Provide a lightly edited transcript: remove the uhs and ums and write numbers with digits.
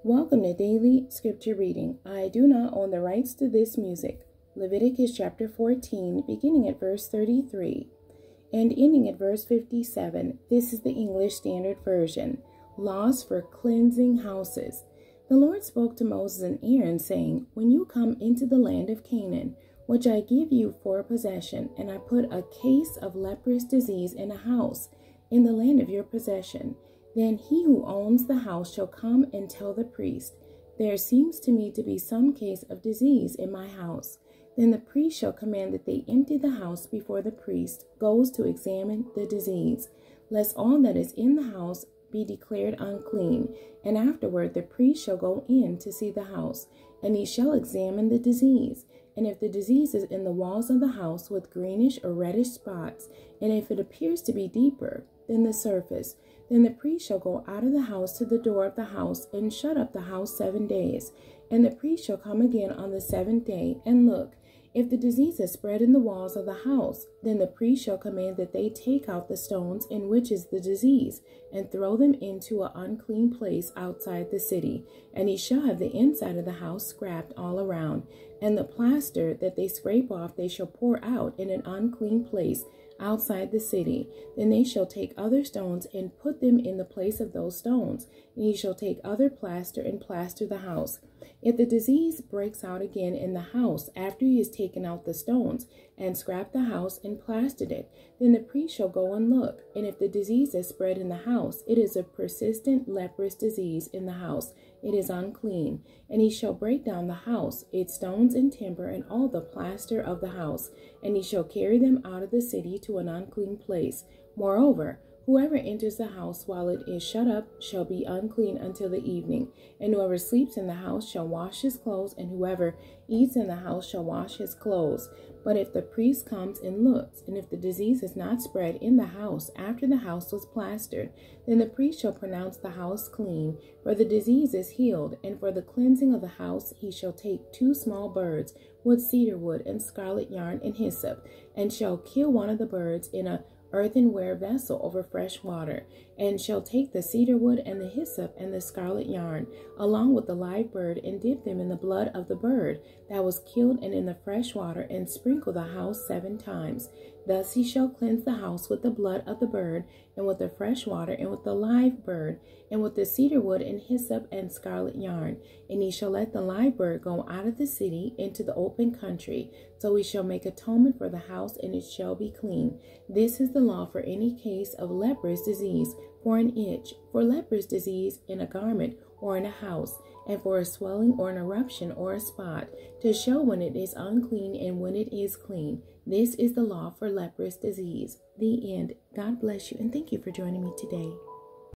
Welcome to Daily Scripture Reading. I do not own the rights to this music. Leviticus chapter 14, beginning at verse 33 and ending at verse 57. This is the English Standard Version. Laws for cleansing houses. The Lord spoke to Moses and Aaron, saying, When you come into the land of Canaan, which I give you for a possession, and I put a case of leprous disease in a house in the land of your possession, then he who owns the house shall come and tell the priest, There seems to me to be some case of disease in my house. Then the priest shall command that they empty the house before the priest goes to examine the disease, lest all that is in the house be declared unclean. And afterward the priest shall go in to see the house, and he shall examine the disease. And if the disease is in the walls of the house with greenish or reddish spots, and if it appears to be deeper than the surface, then the priest shall go out of the house to the door of the house and shut up the house 7 days. And the priest shall come again on the 7th day and look. If the disease is spread in the walls of the house, then the priest shall command that they take out the stones in which is the disease, and throw them into an unclean place outside the city. And he shall have the inside of the house scraped all around. And the plaster that they scrape off they shall pour out in an unclean place outside the city. Then they shall take other stones and put them in the place of those stones. And he shall take other plaster and plaster the house. If the disease breaks out again in the house after he has taken out the stones and scrapped the house and plastered it, then the priest shall go and look. And if the disease is spread in the house, it is a persistent leprous disease in the house. It is unclean. And he shall break down the house, its stones and timber, and all the plaster of the house. And he shall carry them out of the city to an unclean place. Moreover, whoever enters the house while it is shut up shall be unclean until the evening. And whoever sleeps in the house shall wash his clothes, and whoever eats in the house shall wash his clothes. But if the priest comes and looks, and if the disease is not spread in the house after the house was plastered, then the priest shall pronounce the house clean, for the disease is healed. And for the cleansing of the house he shall take 2 small birds with cedar wood and scarlet yarn and hyssop, and shall kill one of the birds in a earthenware vessel over fresh water, and shall take the cedar wood and the hyssop and the scarlet yarn, along with the live bird, and dip them in the blood of the bird that was killed and in the fresh water, and sprinkle the house 7 times. Thus he shall cleanse the house with the blood of the bird, and with the fresh water, and with the live bird, and with the cedar wood and hyssop and scarlet yarn. And he shall let the live bird go out of the city into the open country. So he shall make atonement for the house, and it shall be clean. This is the law for any case of leprous disease, for an itch, for leprous disease in a garment or in a house, and for a swelling or an eruption or a spot, to show when it is unclean and when it is clean. This is the law for leprous disease. The end. God bless you, and thank you for joining me today.